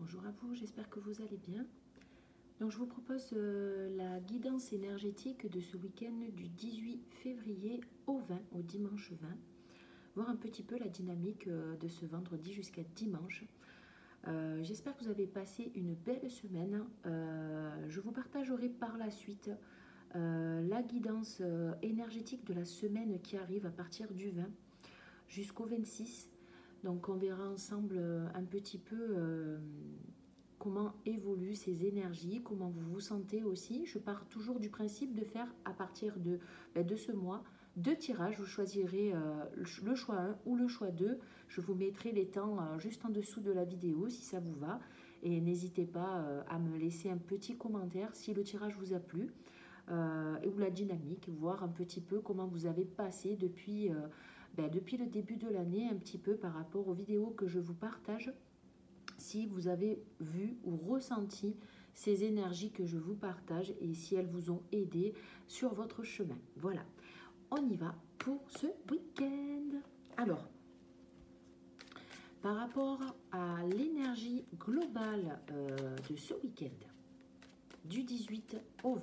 Bonjour à vous, j'espère que vous allez bien. Donc je vous propose la guidance énergétique de ce week-end du 18 février au 20, au dimanche 20. Voir un petit peu la dynamique de ce vendredi jusqu'à dimanche. J'espère que vous avez passé une belle semaine. Je vous partagerai par la suite la guidance énergétique de la semaine qui arrive à partir du 20 jusqu'au 26. Donc on verra ensemble un petit peu comment évoluent ces énergies, comment vous vous sentez aussi. Je pars toujours du principe de faire à partir de ce mois 2 tirages. Vous choisirez le choix 1 ou le choix 2. Je vous mettrai les temps juste en dessous de la vidéo si ça vous va. Et n'hésitez pas à me laisser un petit commentaire si le tirage vous a plu. Ou la dynamique, voir un petit peu comment vous avez passé depuis le début de l'année, un petit peu par rapport aux vidéos que je vous partage, si vous avez vu ou ressenti ces énergies que je vous partage et si elles vous ont aidé sur votre chemin. Voilà, on y va pour ce week-end. Alors, par rapport à l'énergie globale de ce week-end, du 18 au 20,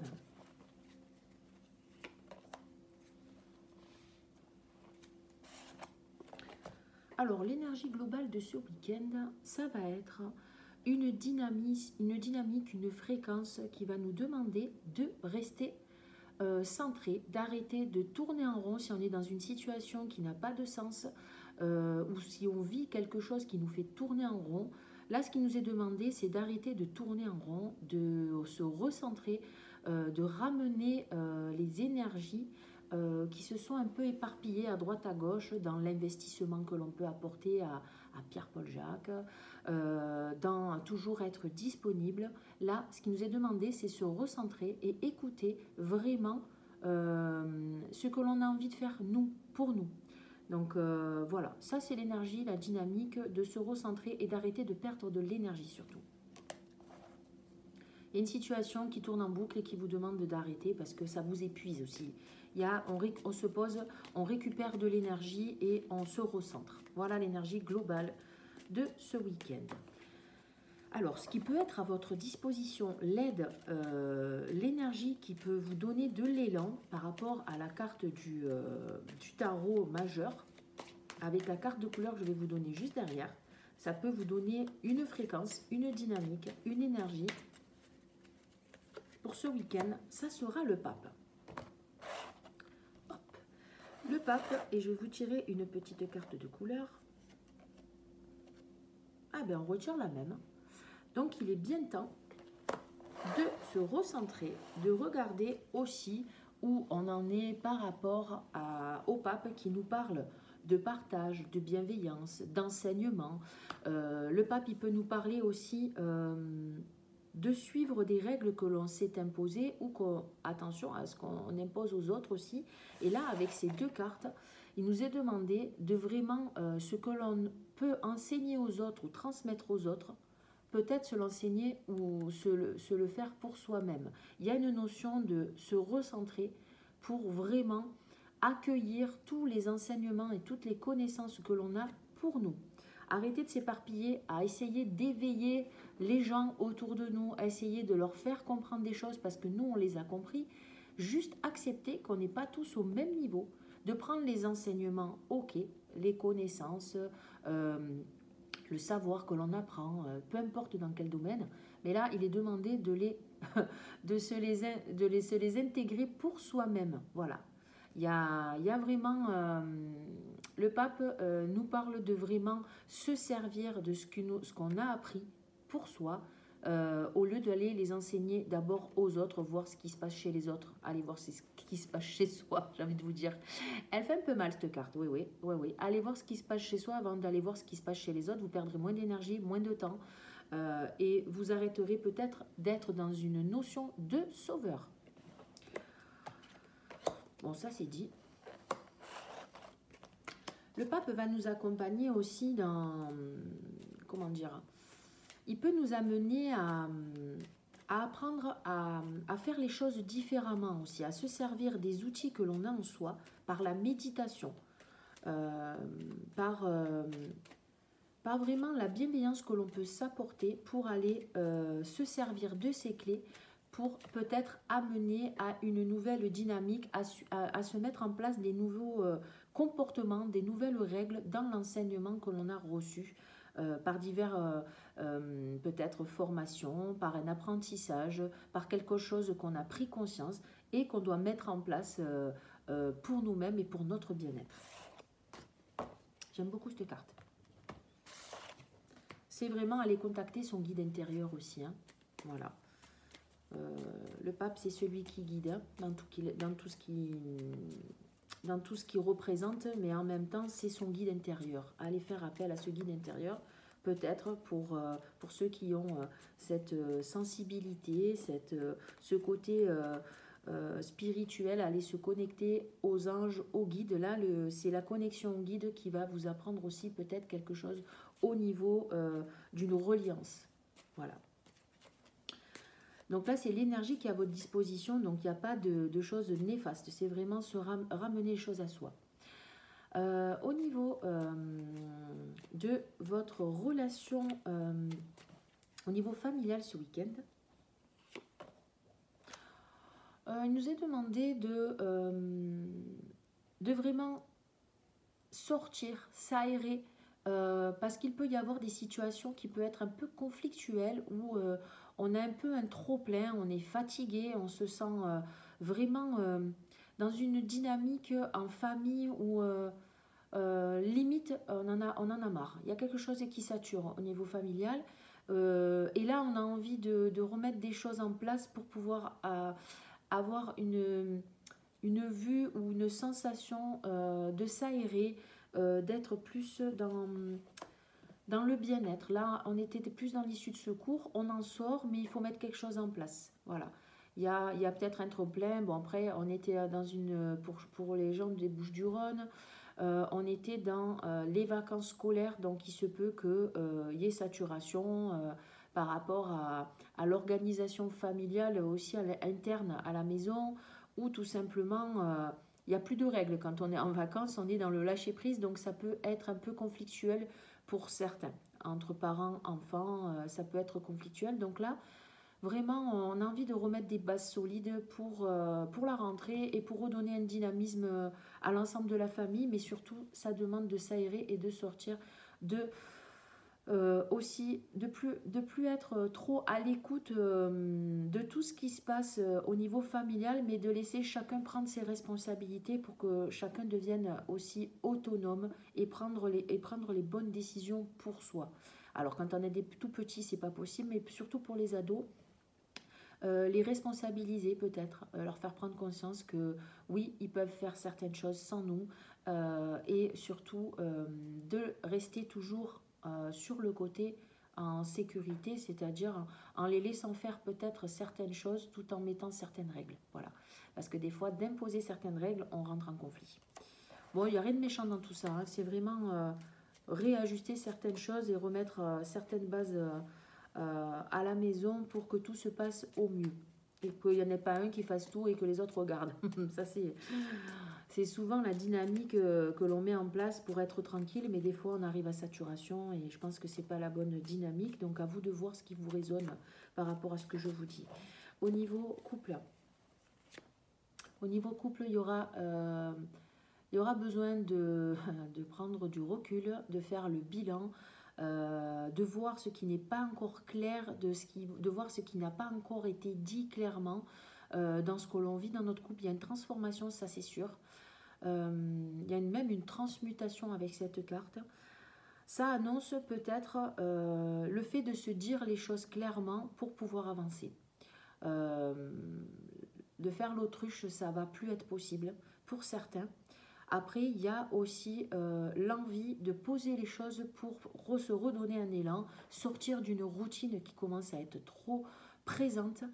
alors, l'énergie globale de ce week-end, ça va être une dynamique, une fréquence qui va nous demander de rester centré, d'arrêter de tourner en rond si on est dans une situation qui n'a pas de sens ou si on vit quelque chose qui nous fait tourner en rond. Là, ce qui nous est demandé, c'est d'arrêter de tourner en rond, de se recentrer, de ramener les énergies qui se sont un peu éparpillés à droite à gauche dans l'investissement que l'on peut apporter à Pierre-Paul Jacques, dans toujours être disponible. Là, ce qui nous est demandé, c'est se recentrer et écouter vraiment ce que l'on a envie de faire, nous, pour nous. Donc voilà, ça c'est l'énergie, la dynamique de se recentrer et d'arrêter de perdre de l'énergie surtout. Il y a une situation qui tourne en boucle et qui vous demande d'arrêter parce que ça vous épuise aussi. On se pose, on récupère de l'énergie et on se recentre. Voilà l'énergie globale de ce week-end. Alors, ce qui peut être à votre disposition, l'aide, l'énergie qui peut vous donner de l'élan par rapport à la carte du tarot majeur, avec la carte de couleur que je vais vous donner juste derrière, ça peut vous donner une fréquence, une dynamique, une énergie. Pour ce week-end, ça sera le pape. Hop. Le pape, et je vais vous tirer une petite carte de couleur. Ah ben on retire la même. Donc il est bien temps de se recentrer, de regarder aussi où on en est par rapport au pape qui nous parle de partage, de bienveillance, d'enseignement. Le pape, il peut nous parler aussi de suivre des règles que l'on s'est imposées ou attention à ce qu'on impose aux autres aussi. Et là, avec ces deux cartes, il nous est demandé de vraiment ce que l'on peut enseigner aux autres ou transmettre aux autres, peut-être se l'enseigner ou se le faire pour soi-même. Il y a une notion de se recentrer pour vraiment accueillir tous les enseignements et toutes les connaissances que l'on a pour nous. Arrêter de s'éparpiller, à essayer d'éveiller les gens autour de nous, à essayer de leur faire comprendre des choses parce que nous, on les a compris. Juste accepter qu'on n'est pas tous au même niveau, de prendre les enseignements, ok, les connaissances, le savoir que l'on apprend, peu importe dans quel domaine, mais là, il est demandé de se les intégrer pour soi-même. Voilà. Il y a vraiment... le pape nous parle de vraiment se servir de ce qu'on a appris pour soi, au lieu d'aller les enseigner d'abord aux autres, voir ce qui se passe chez les autres, aller voir ce qui se passe chez soi, j'ai envie de vous dire. Elle fait un peu mal cette carte, oui. Allez voir ce qui se passe chez soi avant d'aller voir ce qui se passe chez les autres, vous perdrez moins d'énergie, moins de temps, et vous arrêterez peut-être d'être dans une notion de sauveur. Bon, ça c'est dit. Le pape va nous accompagner aussi dans... Comment dire ? Il peut nous amener à apprendre à faire les choses différemment aussi, à se servir des outils que l'on a en soi par la méditation, par pas vraiment la bienveillance que l'on peut s'apporter pour aller se servir de ces clés pour peut-être amener à une nouvelle dynamique, à se mettre en place des nouveaux comportements, des nouvelles règles dans l'enseignement que l'on a reçu par divers peut-être formations, par un apprentissage, par quelque chose qu'on a pris conscience et qu'on doit mettre en place pour nous-mêmes et pour notre bien-être. J'aime beaucoup cette carte. C'est vraiment aller contacter son guide intérieur aussi. Hein. Voilà. Le pape, c'est celui qui guide hein, dans tout ce qui représente, mais en même temps, c'est son guide intérieur. Allez faire appel à ce guide intérieur, peut-être pour ceux qui ont cette sensibilité, ce côté spirituel, aller se connecter aux anges, aux guides. Là, c'est la connexion au guide qui va vous apprendre aussi peut-être quelque chose au niveau d'une reliance. Voilà. Donc là, c'est l'énergie qui est à votre disposition, donc il n'y a pas de choses néfastes. C'est vraiment se ramener les choses à soi. Au niveau de votre relation, au niveau familial ce week-end, il nous est demandé de vraiment sortir, s'aérer, parce qu'il peut y avoir des situations qui peuvent être un peu conflictuelles où on a un peu un trop-plein, on est fatigué, on se sent vraiment dans une dynamique en famille où limite on en a marre. Il y a quelque chose qui sature au niveau familial et là on a envie de remettre des choses en place pour pouvoir avoir une vue ou une sensation de s'aérer, d'être plus dans le bien-être. Là, on était plus dans l'issue de secours, on en sort, mais il faut mettre quelque chose en place. Voilà. Il y a peut-être un trop-plein. Bon, après, on était dans pour les gens des Bouches-du-Rhône, on était dans les vacances scolaires, donc il se peut qu'il y ait saturation par rapport à l'organisation familiale aussi interne à la maison, ou tout simplement... il n'y a plus de règles. Quand on est en vacances, on est dans le lâcher-prise, donc ça peut être un peu conflictuel pour certains. Entre parents, enfants, ça peut être conflictuel. Donc là, vraiment, on a envie de remettre des bases solides pour la rentrée et pour redonner un dynamisme à l'ensemble de la famille. Mais surtout, ça demande de s'aérer et de sortir aussi de plus être trop à l'écoute de tout ce qui se passe au niveau familial, mais de laisser chacun prendre ses responsabilités pour que chacun devienne aussi autonome et prendre les bonnes décisions pour soi. Alors quand on est des tout petits, c'est pas possible, mais surtout pour les ados, les responsabiliser peut-être, leur faire prendre conscience que oui, ils peuvent faire certaines choses sans nous et surtout de rester toujours sur le côté en sécurité, c'est-à-dire en les laissant faire peut-être certaines choses tout en mettant certaines règles. Voilà. Parce que des fois, d'imposer certaines règles, on rentre en conflit. Bon, il n'y a rien de méchant dans tout ça. Hein. C'est vraiment réajuster certaines choses et remettre certaines bases à la maison pour que tout se passe au mieux. Et qu'il n'y en ait pas un qui fasse tout et que les autres regardent. Ça, c'est souvent la dynamique que l'on met en place pour être tranquille, mais des fois on arrive à saturation et je pense que c'est pas la bonne dynamique. Donc à vous de voir ce qui vous résonne par rapport à ce que je vous dis. Au niveau couple, il y aura besoin de prendre du recul, de faire le bilan, de voir ce qui n'est pas encore clair, de voir ce qui n'a pas encore été dit clairement dans ce que l'on vit dans notre couple. Il y a une transformation, ça c'est sûr. Il y a même une transmutation avec cette carte. Ça annonce peut-être le fait de se dire les choses clairement pour pouvoir avancer. De faire l'autruche, ça va plus être possible pour certains. Après, il y a aussi l'envie de poser les choses pour se redonner un élan, sortir d'une routine qui commence à être trop présente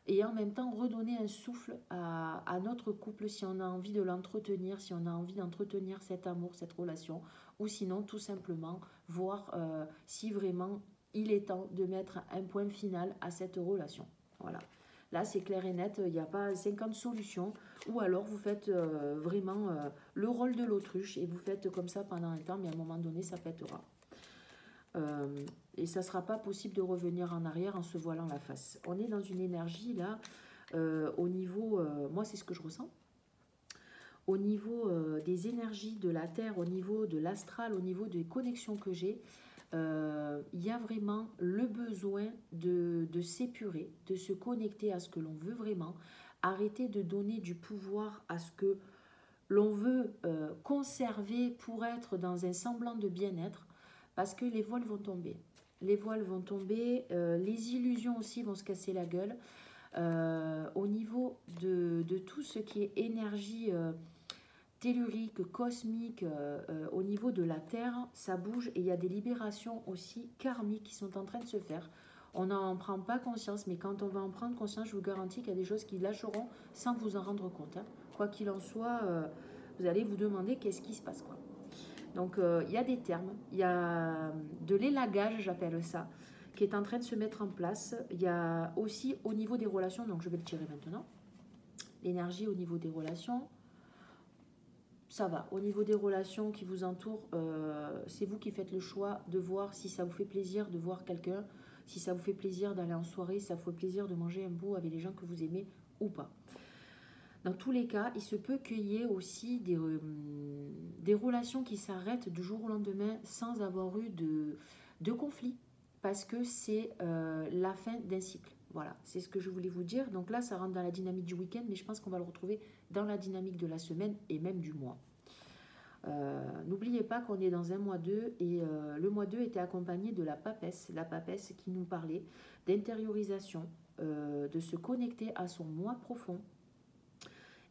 et en même temps redonner un souffle à notre couple si on a envie de l'entretenir, si on a envie d'entretenir cet amour, cette relation, ou sinon tout simplement voir si vraiment il est temps de mettre un point final à cette relation. Voilà. Là, c'est clair et net, il n'y a pas 50 solutions. Ou alors, vous faites vraiment le rôle de l'autruche et vous faites comme ça pendant un temps, mais à un moment donné, ça pètera. et ça ne sera pas possible de revenir en arrière en se voilant la face. On est dans une énergie là, au niveau, moi c'est ce que je ressens, au niveau des énergies de la Terre, au niveau de l'astral, au niveau des connexions que j'ai, il y a vraiment le besoin de s'épurer, de se connecter à ce que l'on veut vraiment, arrêter de donner du pouvoir à ce que l'on veut conserver pour être dans un semblant de bien-être, parce que les voiles vont tomber. Les voiles vont tomber, les illusions aussi vont se casser la gueule. Au niveau de tout ce qui est énergie tellurique, cosmique, au niveau de la Terre, ça bouge et il y a des libérations aussi karmiques qui sont en train de se faire. On n'en prend pas conscience, mais quand on va en prendre conscience, je vous garantis qu'il y a des choses qui lâcheront sans vous en rendre compte. Hein. Quoi qu'il en soit, vous allez vous demander qu'est-ce qui se passe, quoi. Donc, il y a des termes, il y a de l'élagage, j'appelle ça, qui est en train de se mettre en place. Il y a aussi au niveau des relations, donc je vais le tirer maintenant, l'énergie au niveau des relations, ça va. Au niveau des relations qui vous entourent, c'est vous qui faites le choix de voir si ça vous fait plaisir de voir quelqu'un, si ça vous fait plaisir d'aller en soirée, si ça vous fait plaisir de manger un bout avec les gens que vous aimez ou pas. Dans tous les cas, il se peut qu'il y ait aussi des relations qui s'arrêtent du jour au lendemain sans avoir eu de conflit, parce que c'est la fin d'un cycle. Voilà, c'est ce que je voulais vous dire. Donc là, ça rentre dans la dynamique du week-end, mais je pense qu'on va le retrouver dans la dynamique de la semaine et même du mois. N'oubliez pas qu'on est dans un mois 2 et le mois 2 était accompagné de la papesse qui nous parlait d'intériorisation, de se connecter à son moi profond.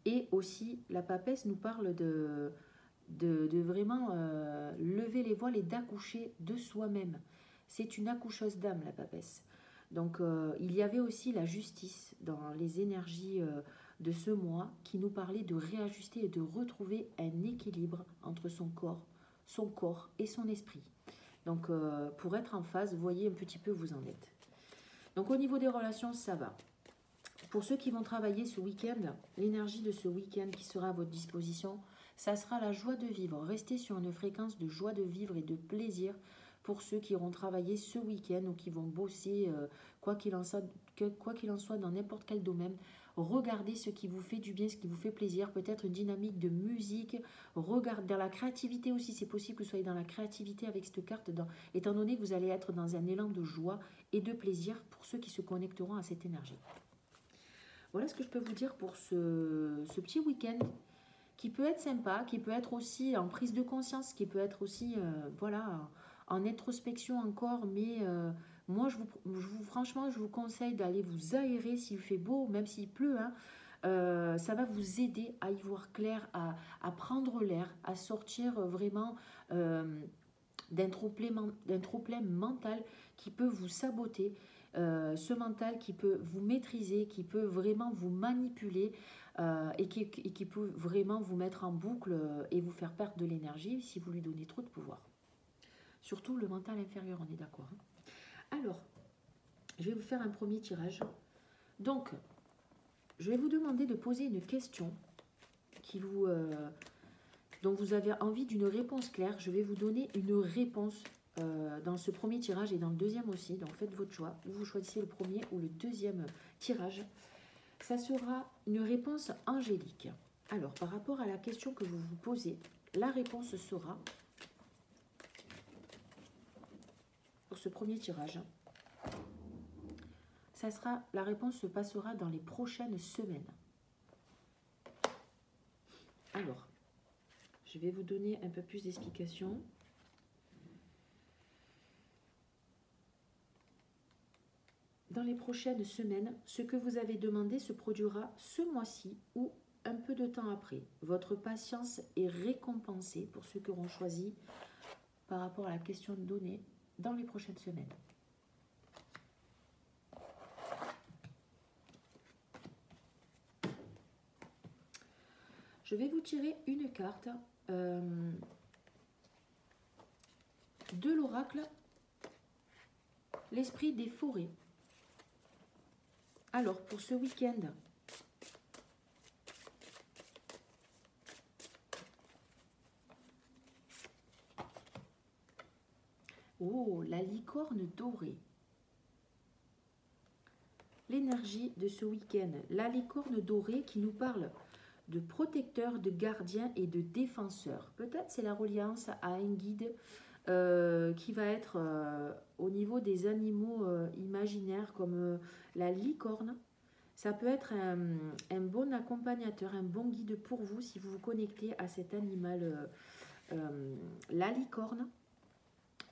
Et aussi, la papesse nous parle de vraiment lever les voiles et d'accoucher de soi-même. C'est une accoucheuse d'âme, la papesse. Donc, il y avait aussi la justice dans les énergies de ce mois qui nous parlait de réajuster et de retrouver un équilibre entre son corps et son esprit. Donc, pour être en phase, voyez un petit peu où vous en êtes. Donc, au niveau des relations, ça va. Pour ceux qui vont travailler ce week-end, l'énergie de ce week-end qui sera à votre disposition, ça sera la joie de vivre. Restez sur une fréquence de joie de vivre et de plaisir pour ceux qui iront travailler ce week-end ou qui vont bosser, quoi qu'il en soit, dans n'importe quel domaine. Regardez ce qui vous fait du bien, ce qui vous fait plaisir, peut-être une dynamique de musique. Regardez dans la créativité aussi, c'est possible que vous soyez dans la créativité avec cette carte, étant donné que vous allez être dans un élan de joie et de plaisir pour ceux qui se connecteront à cette énergie. Voilà ce que je peux vous dire pour ce petit week-end qui peut être sympa, qui peut être aussi en prise de conscience, qui peut être aussi voilà, en introspection encore. Mais moi, franchement, je vous conseille d'aller vous aérer s'il fait beau, même s'il pleut. Hein, ça va vous aider à y voir clair, à prendre l'air, à sortir vraiment d'un trop-plein mental qui peut vous saboter. Ce mental qui peut vous maîtriser, qui peut vraiment vous manipuler et qui peut vraiment vous mettre en boucle et vous faire perdre de l'énergie si vous lui donnez trop de pouvoir. Surtout le mental inférieur, on est d'accord. Hein. Alors, je vais vous faire un premier tirage. Donc, je vais vous demander de poser une question dont vous avez envie d'une réponse claire. Je vais vous donner une réponse dans ce premier tirage et dans le deuxième aussi. Donc faites votre choix. Vous choisissez le premier ou le deuxième tirage. Ça sera une réponse angélique. Alors, par rapport à la question que vous vous posez, la réponse sera, pour ce premier tirage, la réponse se passera dans les prochaines semaines. Alors, je vais vous donner un peu plus d'explications. Dans les prochaines semaines, ce que vous avez demandé se produira ce mois-ci ou un peu de temps après. Votre patience est récompensée pour ceux qui auront choisi par rapport à la question donnée dans les prochaines semaines. Je vais vous tirer une carte de l'oracle, l'esprit des forêts. Alors, pour ce week-end, Oh, la licorne dorée. L'énergie de ce week-end. La licorne dorée qui nous parle de protecteur, de gardien et de défenseur. Peut-être c'est la reliance à un guide qui va être au niveau des animaux imaginaires comme la licorne. Ça peut être un bon accompagnateur, un bon guide pour vous si vous vous connectez à cet animal, la licorne.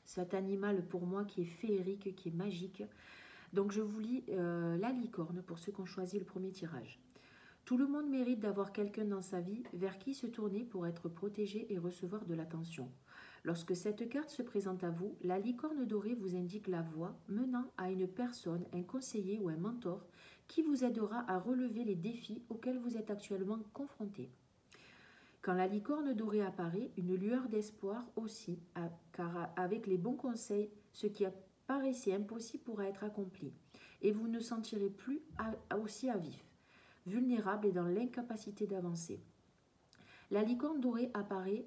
Cet animal pour moi qui est féerique, qui est magique. Donc je vous lis la licorne pour ceux qui ont choisi le premier tirage. Tout le monde mérite d'avoir quelqu'un dans sa vie vers qui se tourner pour être protégé et recevoir de l'attention. Lorsque cette carte se présente à vous, la licorne dorée vous indique la voie menant à une personne, un conseiller ou un mentor qui vous aidera à relever les défis auxquels vous êtes actuellement confronté. Quand la licorne dorée apparaît, une lueur d'espoir aussi, car avec les bons conseils, ce qui paraissait impossible pourra être accompli, et vous ne sentirez plus aussi à vif, vulnérable et dans l'incapacité d'avancer. La licorne dorée apparaît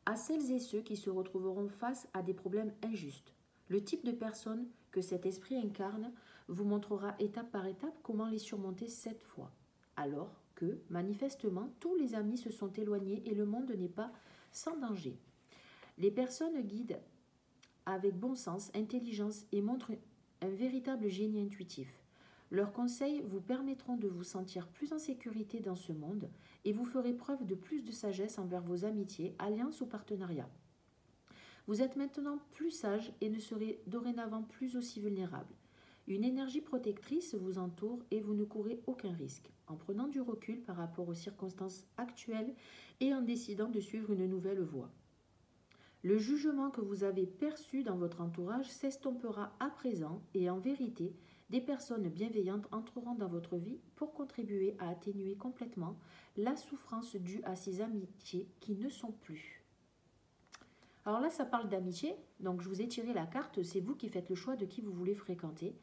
à celles et ceux qui se retrouveront face à des problèmes injustes. Le type de personne que cet esprit incarne vous montrera étape par étape comment les surmonter cette fois. Alors que, manifestement, tous les amis se sont éloignés et le monde n'est pas sans danger. Les personnes guident avec bon sens, intelligence et montrent un véritable génie intuitif. Leurs conseils vous permettront de vous sentir plus en sécurité dans ce monde et vous ferez preuve de plus de sagesse envers vos amitiés, alliances ou partenariats. Vous êtes maintenant plus sage et ne serez dorénavant plus aussi vulnérable. Une énergie protectrice vous entoure et vous ne courez aucun risque, en prenant du recul par rapport aux circonstances actuelles et en décidant de suivre une nouvelle voie. Le jugement que vous avez perçu dans votre entourage s'estompera à présent et en vérité, des personnes bienveillantes entreront dans votre vie pour contribuer à atténuer complètement la souffrance due à ces amitiés qui ne sont plus. Alors là, ça parle d'amitié, donc je vous ai tiré la carte, c'est vous qui faites le choix de qui vous voulez fréquenter.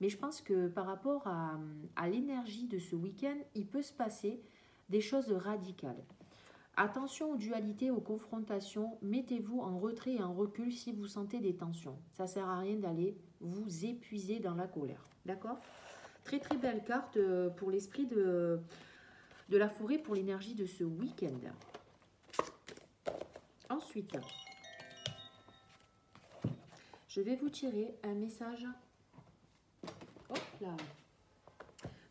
Mais je pense que par rapport à l'énergie de ce week-end, il peut se passer des choses radicales. Attention aux dualités, aux confrontations, mettez-vous en retrait et en recul si vous sentez des tensions. Ça ne sert à rien d'aller vous épuiser dans la colère. D'accord? Très très belle carte pour l'esprit de la forêt, pour l'énergie de ce week-end. Ensuite, je vais vous tirer un message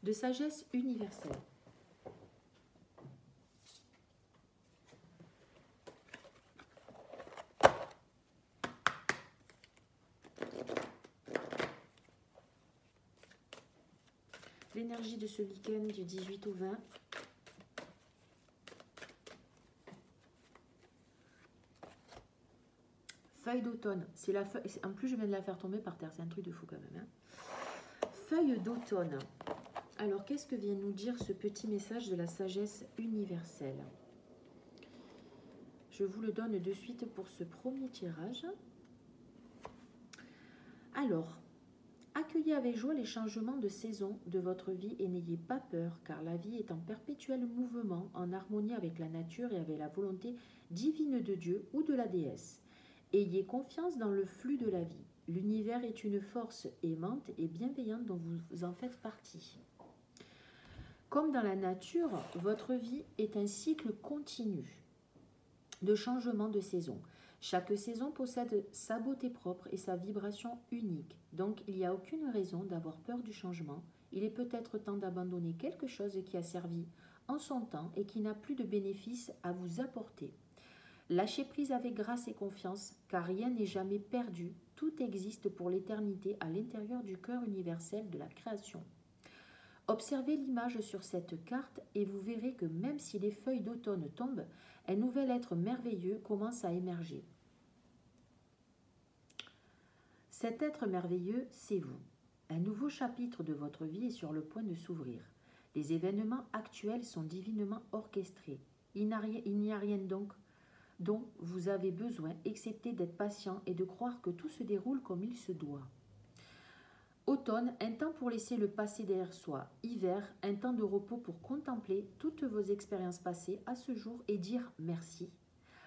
de sagesse universelle. L'énergie de ce week-end du 18 au 20. Feuille d'automne. C'est la feuille. En plus, je viens de la faire tomber par terre. C'est un truc de fou quand même. Hein. Feuille d'automne. Alors, qu'est-ce que vient nous dire ce petit message de la sagesse universelle? Je vous le donne de suite pour ce premier tirage. Alors, accueillez avec joie les changements de saison de votre vie et n'ayez pas peur, car la vie est en perpétuel mouvement, en harmonie avec la nature et avec la volonté divine de Dieu ou de la déesse. Ayez confiance dans le flux de la vie. L'univers est une force aimante et bienveillante dont vous en faites partie. Comme dans la nature, votre vie est un cycle continu de changement de saison. Chaque saison possède sa beauté propre et sa vibration unique. Donc, il n'y a aucune raison d'avoir peur du changement. Il est peut-être temps d'abandonner quelque chose qui a servi en son temps et qui n'a plus de bénéfices à vous apporter. Lâchez prise avec grâce et confiance, car rien n'est jamais perdu. Tout existe pour l'éternité à l'intérieur du cœur universel de la création. Observez l'image sur cette carte et vous verrez que même si les feuilles d'automne tombent, un nouvel être merveilleux commence à émerger. Cet être merveilleux, c'est vous. Un nouveau chapitre de votre vie est sur le point de s'ouvrir. Les événements actuels sont divinement orchestrés. Il n'y a rien donc dont vous avez besoin, excepté d'être patient et de croire que tout se déroule comme il se doit. Automne, un temps pour laisser le passé derrière soi. Hiver, un temps de repos pour contempler toutes vos expériences passées à ce jour et dire merci.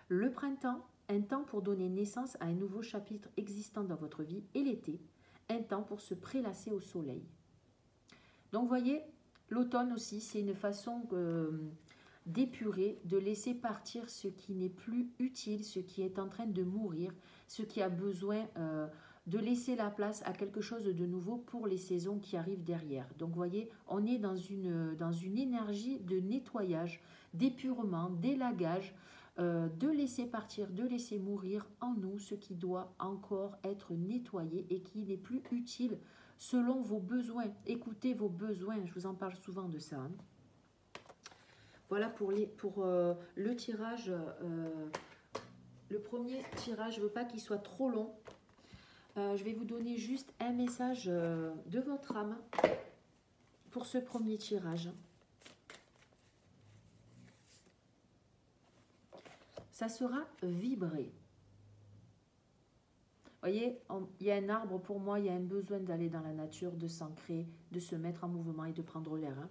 Le printemps, un temps pour donner naissance à un nouveau chapitre existant dans votre vie. Et l'été, un temps pour se prélasser au soleil. Donc, vous voyez, l'automne aussi, c'est une façon d'épurer, de laisser partir ce qui n'est plus utile, ce qui est en train de mourir, ce qui a besoin de laisser la place à quelque chose de nouveau pour les saisons qui arrivent derrière. Donc, vous voyez, on est dans une énergie de nettoyage, d'épurement, d'élagage, de laisser partir, de laisser mourir en nous ce qui doit encore être nettoyé et qui n'est plus utile selon vos besoins. Écoutez vos besoins, je vous en parle souvent de ça. Hein. Voilà pour le tirage, le premier tirage. Je ne veux pas qu'il soit trop long. Je vais vous donner juste un message de votre âme pour ce premier tirage. Ça sera vibrer. Vous voyez, il y a un arbre pour moi, il y a un besoin d'aller dans la nature, de s'ancrer, de se mettre en mouvement et de prendre l'air. Hein,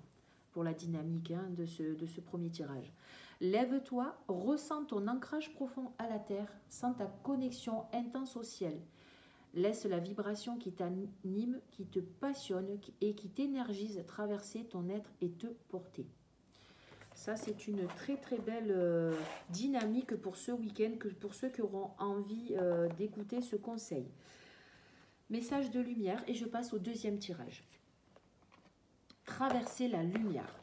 pour la dynamique de ce premier tirage. Lève-toi, ressens ton ancrage profond à la terre, sens ta connexion intense au ciel. Laisse la vibration qui t'anime, qui te passionne et qui t'énergise traverser ton être et te porter. Ça, c'est une très très belle dynamique pour ce week-end, pour ceux qui auront envie d'écouter ce conseil. Message de lumière et je passe au deuxième tirage. Traverser la lumière.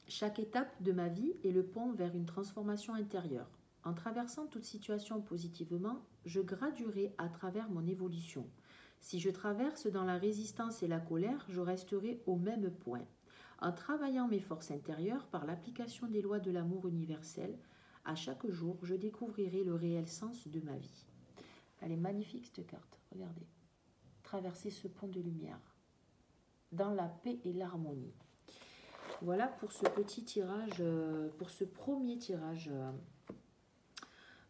Chaque étape de ma vie est le pont vers une transformation intérieure. En traversant toute situation positivement, je graduerai à travers mon évolution. Si je traverse dans la résistance et la colère, je resterai au même point. En travaillant mes forces intérieures par l'application des lois de l'amour universel, à chaque jour, je découvrirai le réel sens de ma vie. Elle est magnifique cette carte, regardez. Traverser ce pont de lumière, dans la paix et l'harmonie. Voilà pour ce petit tirage, pour ce premier tirage.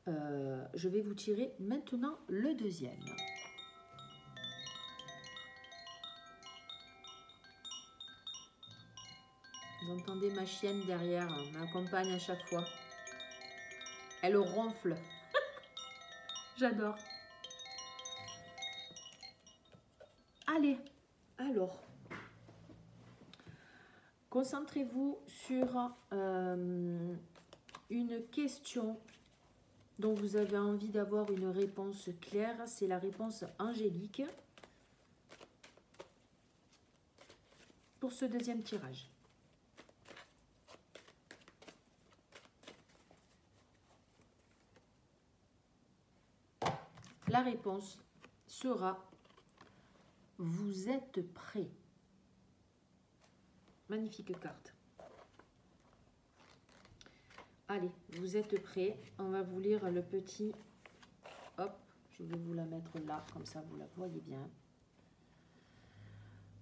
Je vais vous tirer maintenant le deuxième. Vous entendez ma chienne derrière, m'accompagne à chaque fois. Elle ronfle. J'adore. Allez, alors, concentrez-vous sur une question dont vous avez envie d'avoir une réponse claire. C'est la réponse angélique pour ce deuxième tirage. La réponse sera « Vous êtes prêt ». Magnifique carte. Allez, vous êtes prêts. On va vous lire le petit... Hop, je vais vous la mettre là, comme ça vous la voyez bien.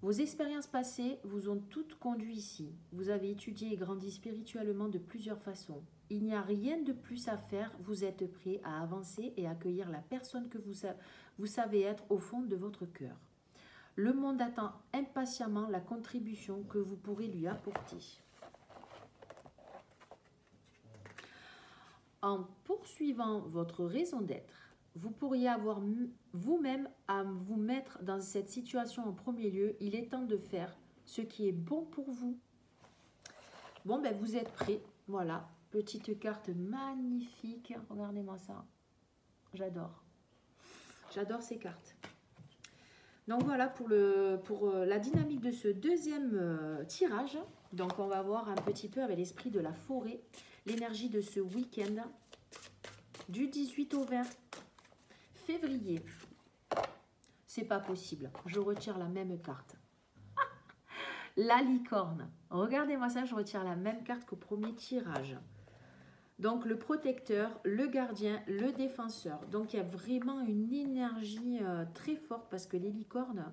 Vos expériences passées vous ont toutes conduit ici. Vous avez étudié et grandi spirituellement de plusieurs façons. Il n'y a rien de plus à faire. Vous êtes prêt à avancer et accueillir la personne que vous savez être au fond de votre cœur. Le monde attend impatiemment la contribution que vous pourrez lui apporter. En poursuivant votre raison d'être, vous pourriez avoir vous-même à vous mettre dans cette situation en premier lieu. Il est temps de faire ce qui est bon pour vous. Bon, ben vous êtes prêts. Voilà, petite carte magnifique. Regardez-moi ça. J'adore. J'adore ces cartes. Donc voilà pour la dynamique de ce deuxième tirage. Donc on va voir un petit peu avec l'esprit de la forêt, l'énergie de ce week-end du 18 au 20 février. C'est pas possible. Je retire la même carte. La licorne. Regardez-moi ça, je retire la même carte qu'au premier tirage. Donc le protecteur, le gardien, le défenseur. Donc il y a vraiment une énergie très forte parce que les licornes,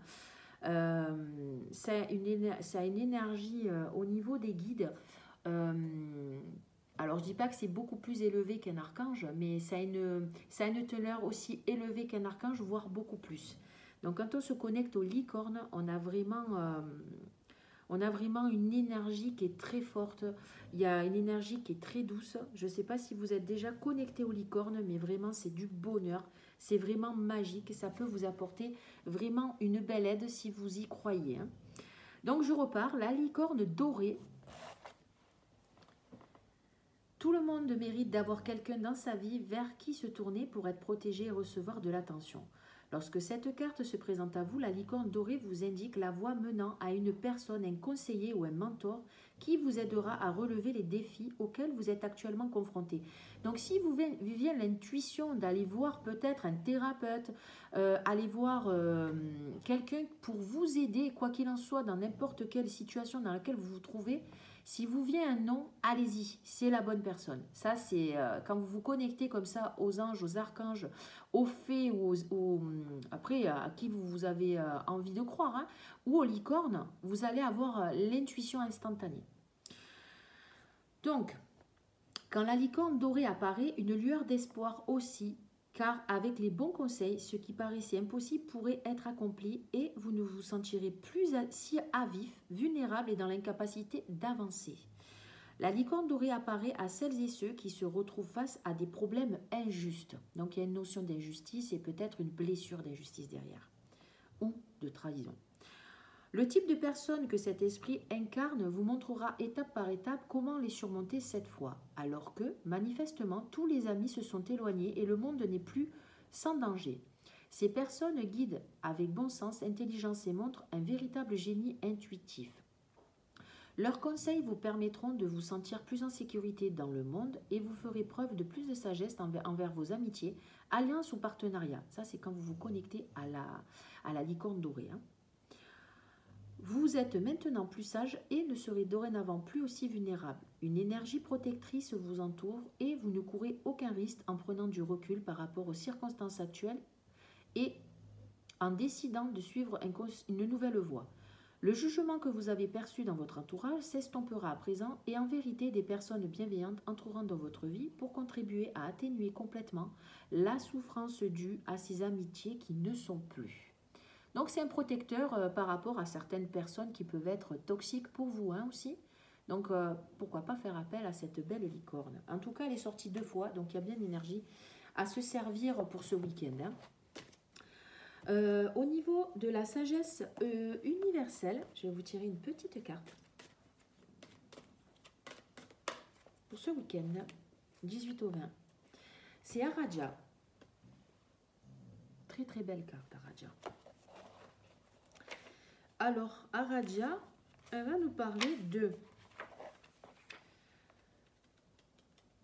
ça a une énergie au niveau des guides. Alors je dis pas que c'est beaucoup plus élevé qu'un archange, mais ça a une teneur aussi élevée qu'un archange, voire beaucoup plus. Donc quand on se connecte aux licornes, on a vraiment... On a vraiment une énergie qui est très forte. Il y a une énergie qui est très douce. Je ne sais pas si vous êtes déjà connecté aux licornes, mais vraiment, c'est du bonheur. C'est vraiment magique. Ça peut vous apporter vraiment une belle aide si vous y croyez. Hein. Donc, je repars. La licorne dorée. Tout le monde mérite d'avoir quelqu'un dans sa vie vers qui se tourner pour être protégé et recevoir de l'attention. Lorsque cette carte se présente à vous, la licorne dorée vous indique la voie menant à une personne, un conseiller ou un mentor qui vous aidera à relever les défis auxquels vous êtes actuellement confronté. Donc si vous viviez l'intuition d'aller voir peut-être un thérapeute, aller voir quelqu'un pour vous aider, quoi qu'il en soit, dans n'importe quelle situation dans laquelle vous vous trouvez, si vous vient un nom, allez-y, c'est la bonne personne. Ça, c'est quand vous vous connectez comme ça aux anges, aux archanges, aux fées, ou après, à qui vous avez envie de croire, hein, ou aux licornes, vous allez avoir l'intuition instantanée. Donc, quand la licorne dorée apparaît, une lueur d'espoir aussi, car avec les bons conseils, ce qui paraissait impossible pourrait être accompli et vous ne vous sentirez plus si à vif, vulnérable et dans l'incapacité d'avancer. La licorne dorée apparaît à celles et ceux qui se retrouvent face à des problèmes injustes. Donc il y a une notion d'injustice et peut-être une blessure d'injustice derrière, ou de trahison. Le type de personne que cet esprit incarne vous montrera étape par étape comment les surmonter cette fois, alors que, manifestement, tous les amis se sont éloignés et le monde n'est plus sans danger. Ces personnes guident avec bon sens, intelligence et montrent un véritable génie intuitif. Leurs conseils vous permettront de vous sentir plus en sécurité dans le monde et vous ferez preuve de plus de sagesse envers vos amitiés, alliances ou partenariats. Ça, c'est quand vous vous connectez à la licorne dorée. Hein. Vous êtes maintenant plus sage et ne serez dorénavant plus aussi vulnérable. Une énergie protectrice vous entoure et vous ne courez aucun risque en prenant du recul par rapport aux circonstances actuelles et en décidant de suivre une nouvelle voie. Le jugement que vous avez perçu dans votre entourage s'estompera à présent et en vérité des personnes bienveillantes entreront dans votre vie pour contribuer à atténuer complètement la souffrance due à ces amitiés qui ne sont plus. Donc c'est un protecteur par rapport à certaines personnes qui peuvent être toxiques pour vous hein, aussi. Donc pourquoi pas faire appel à cette belle licorne. En tout cas elle est sortie 2 fois donc il y a bien d'énergie à se servir pour ce week-end. Hein. Au niveau de la sagesse universelle, je vais vous tirer une petite carte pour ce week-end, 18 au 20. C'est Aradia. Très très belle carte, Aradia. Alors, Aradia, elle va nous parler de...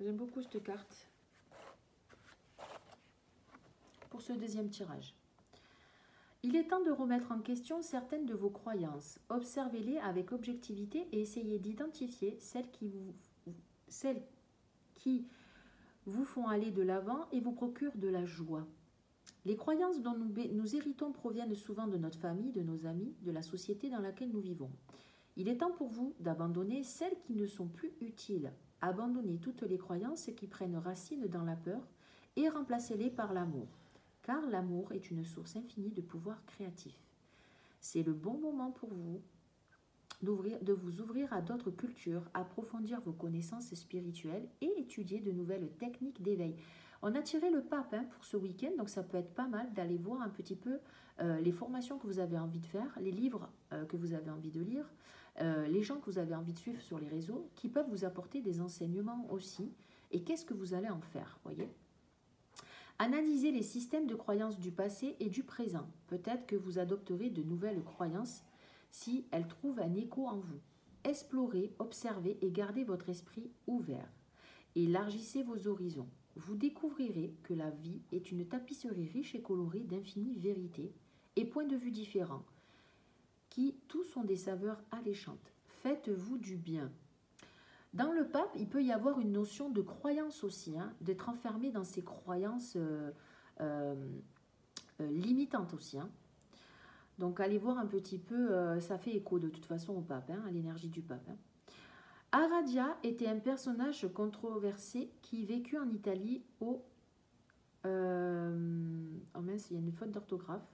J'aime beaucoup cette carte pour ce deuxième tirage. Il est temps de remettre en question certaines de vos croyances. Observez-les avec objectivité et essayez d'identifier celles qui vous font aller de l'avant et vous procurent de la joie. Les croyances dont nous héritons proviennent souvent de notre famille, de nos amis, de la société dans laquelle nous vivons. Il est temps pour vous d'abandonner celles qui ne sont plus utiles. Abandonnez toutes les croyances qui prennent racine dans la peur et remplacez-les par l'amour. Car l'amour est une source infinie de pouvoir créatif. C'est le bon moment pour vous de vous ouvrir à d'autres cultures, approfondir vos connaissances spirituelles et étudier de nouvelles techniques d'éveil. On a tiré le pape hein, pour ce week-end, donc ça peut être pas mal d'aller voir un petit peu les formations que vous avez envie de faire, les livres que vous avez envie de lire, les gens que vous avez envie de suivre sur les réseaux, qui peuvent vous apporter des enseignements aussi. Et qu'est-ce que vous allez en faire, voyez ? Analysez les systèmes de croyances du passé et du présent. Peut-être que vous adopterez de nouvelles croyances si elles trouvent un écho en vous. Explorez, observez et gardez votre esprit ouvert. Élargissez vos horizons. Vous découvrirez que la vie est une tapisserie riche et colorée d'infinies vérités et points de vue différents, qui tous ont des saveurs alléchantes. Faites-vous du bien. Dans le pape, il peut y avoir une notion de croyance aussi, hein, d'être enfermé dans ces croyances limitantes aussi. Hein. Donc allez voir un petit peu, ça fait écho de toute façon au pape, hein, à l'énergie du pape. Hein. Aradia était un personnage controversé qui vécut en Italie au... oh mince, il y a une faute d'orthographe.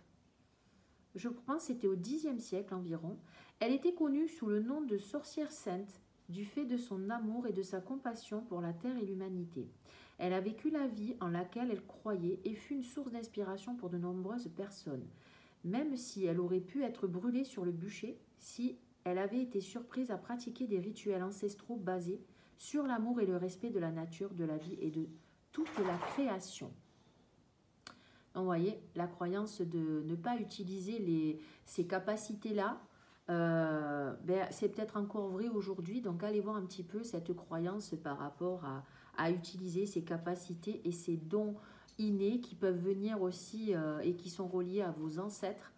je pense que c'était au Xe siècle environ. Elle était connue sous le nom de sorcière sainte, du fait de son amour et de sa compassion pour la terre et l'humanité. Elle a vécu la vie en laquelle elle croyait et fut une source d'inspiration pour de nombreuses personnes, même si elle aurait pu être brûlée sur le bûcher si elle avait été surprise à pratiquer des rituels ancestraux basés sur l'amour et le respect de la nature, de la vie et de toute la création. Donc, vous voyez, la croyance de ne pas utiliser ces capacités-là, c'est peut-être encore vrai aujourd'hui. Donc, allez voir un petit peu cette croyance par rapport à utiliser ces capacités et ces dons innés qui peuvent venir aussi et qui sont reliés à vos ancêtres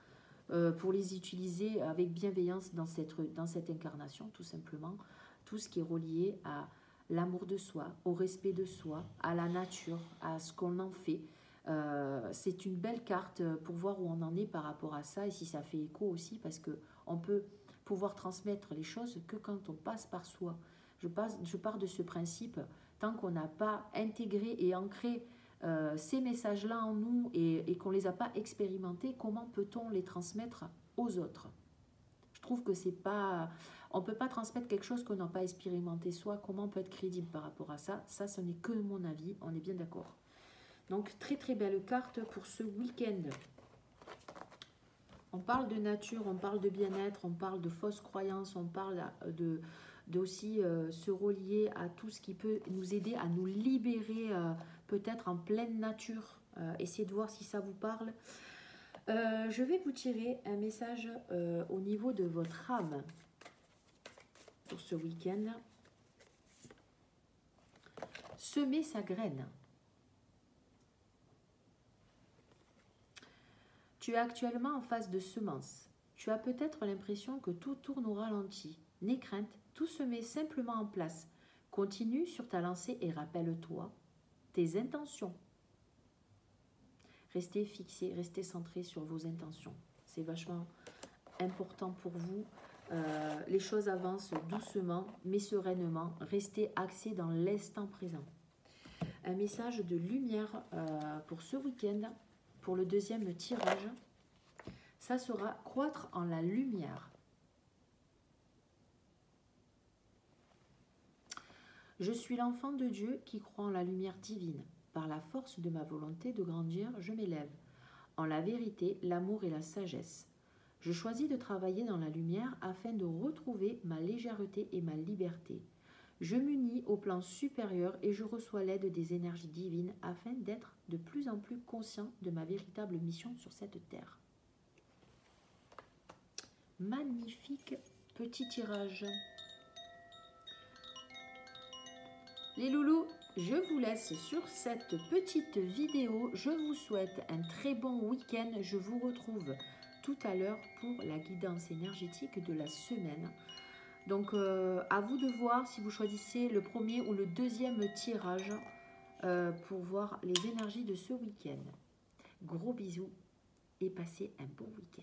pour les utiliser avec bienveillance dans cette incarnation, tout simplement. Tout ce qui est relié à l'amour de soi, au respect de soi, à la nature, à ce qu'on en fait. C'est une belle carte pour voir où on en est par rapport à ça et si ça fait écho aussi, parce qu'on peut pouvoir transmettre les choses que quand on passe par soi. Je pars de ce principe, tant qu'on n'a pas intégré et ancré ces messages-là en nous et qu'on ne les a pas expérimentés, comment peut-on les transmettre aux autres? Je trouve que c'est pas... On ne peut pas transmettre quelque chose qu'on n'a pas expérimenté soi. Comment on peut être crédible par rapport à ça? Ça, ce n'est que mon avis, on est bien d'accord. Donc, très très belle carte pour ce week-end. On parle de nature, on parle de bien-être, on parle de fausses croyances, on parle aussi se relier à tout ce qui peut nous aider à nous libérer peut-être en pleine nature. Essayez de voir si ça vous parle. Je vais vous tirer un message au niveau de votre âme pour ce week-end. Semer sa graine. Tu es actuellement en phase de semence. Tu as peut-être l'impression que tout tourne au ralenti. N'aie crainte, tout se met simplement en place. Continue sur ta lancée et rappelle-toi tes intentions. Restez fixé, restez centré sur vos intentions. C'est vachement important pour vous. Les choses avancent doucement, mais sereinement. Restez axé dans l'instant présent. Un message de lumière pour ce week-end. Pour le deuxième tirage, ça sera croître en la lumière. Je suis l'enfant de Dieu qui croit en la lumière divine. Par la force de ma volonté de grandir, je m'élève. En la vérité, l'amour et la sagesse. Je choisis de travailler dans la lumière afin de retrouver ma légèreté et ma liberté. Je m'unis au plan supérieur et je reçois l'aide des énergies divines afin d'être de plus en plus conscient de ma véritable mission sur cette terre. Magnifique petit tirage. Les loulous, je vous laisse sur cette petite vidéo. Je vous souhaite un très bon week-end. Je vous retrouve tout à l'heure pour la guidance énergétique de la semaine. Donc, à vous de voir si vous choisissez le premier ou le deuxième tirage pour voir les énergies de ce week-end. Gros bisous et passez un bon week-end.